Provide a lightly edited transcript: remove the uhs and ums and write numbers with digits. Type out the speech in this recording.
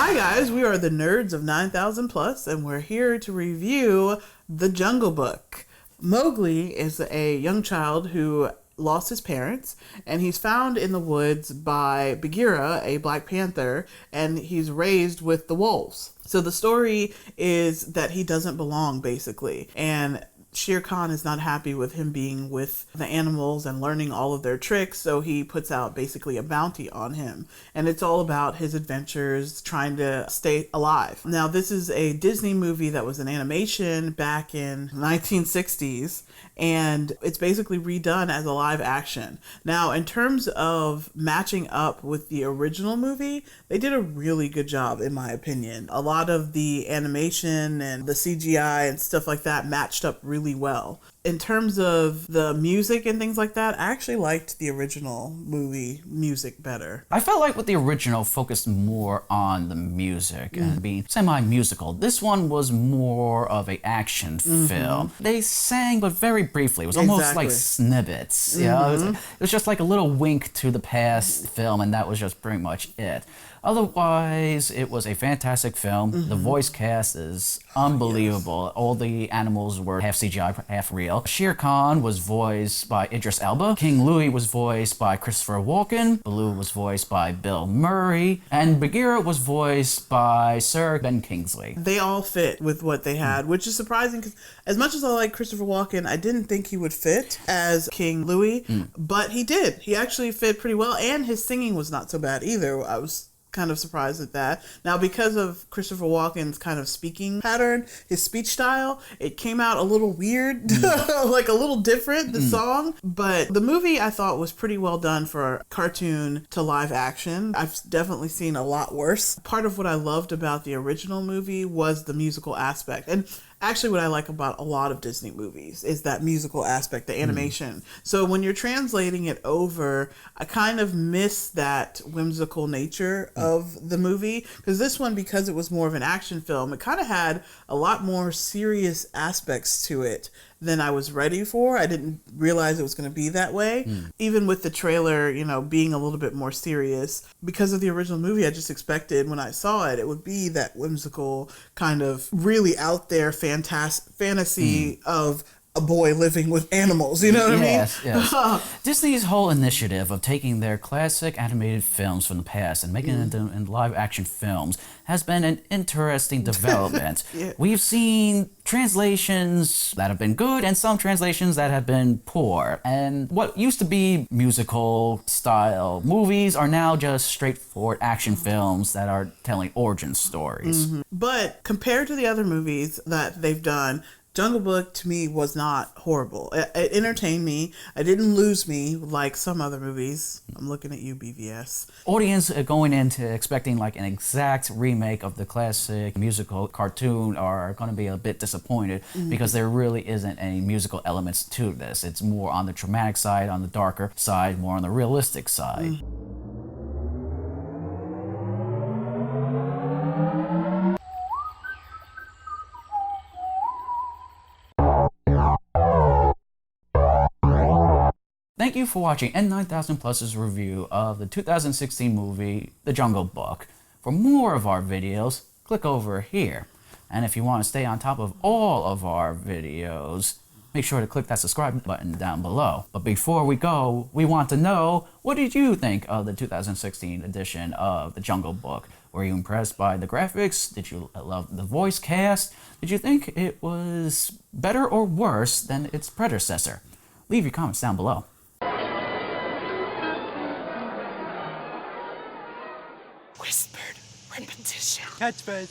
Hi guys, we are the nerds of 9000 plus, and we're here to review The Jungle Book. Mowgli is a young child who lost his parents, and he's found in the woods by Bagheera, a Black Panther, and he's raised with the wolves. So the story is that he doesn't belong, basically, and Shere Khan is not happy with him being with the animals and learning all of their tricks, so he puts out basically a bounty on him. And it's all about his adventures trying to stay alive. Now, this is a Disney movie that was an animation back in 1960s, and it's basically redone as a live action. Now, in terms of matching up with the original movie, they did a really good job, in my opinion. A lot of the animation and the CGI and stuff like that matched up really well. In terms of the music and things like that, I actually liked the original movie music better. I felt like with the original focused more on the music and being semi-musical. This one was more of an action film. They sang, but very briefly. It was almost like snippets. You know? It was just like a little wink to the past film, and that was just pretty much it. Otherwise, it was a fantastic film. The voice cast is unbelievable. All the animals were half CGI, half real. Shere Khan was voiced by Idris Elba. King Louie was voiced by Christopher Walken. Baloo was voiced by Bill Murray. And Bagheera was voiced by Sir Ben Kingsley. They all fit with what they had, which is surprising because as much as I like Christopher Walken, I didn't think he would fit as King Louie, but he did. He actually fit pretty well, and his singing was not so bad either. I was kind of surprised at that. Now, because of Christopher Walken's kind of speaking pattern, his speech style, it came out a little weird, like a little different, the song. But the movie I thought was pretty well done for cartoon to live action. I've definitely seen a lot worse. Part of what I loved about the original movie was the musical aspect. And actually, what I like about a lot of Disney movies is that musical aspect, the animation. So when you're translating it over, I kind of miss that whimsical nature of the movie. Because this one, because it was more of an action film, it kind of had a lot more serious aspects to it than I was ready for. I didn't realize it was going to be that way. Even with the trailer, you know, being a little bit more serious. Because of the original movie, I just expected when I saw it, it would be that whimsical kind of really out there fantasy of a boy living with animals, you know what I mean? Yes. Disney's whole initiative of taking their classic animated films from the past and making them into live action films has been an interesting development. We've seen translations that have been good and some translations that have been poor. And what used to be musical style movies are now just straightforward action films that are telling origin stories. But compared to the other movies that they've done, Jungle Book to me was not horrible. It entertained me. It didn't lose me like some other movies. I'm looking at you, BVS. Audience going into expecting like an exact remake of the classic musical cartoon are going to be a bit disappointed because there really isn't any musical elements to this. It's more on the dramatic side, on the darker side, more on the realistic side. Thank you for watching N9000 Plus's review of the 2016 movie, The Jungle Book. For more of our videos, click over here. And if you want to stay on top of all of our videos, make sure to click that subscribe button down below. But before we go, we want to know, what did you think of the 2016 edition of The Jungle Book? Were you impressed by the graphics? Did you love the voice cast? Did you think it was better or worse than its predecessor? Leave your comments down below. Whispered repetition. Catchphrase.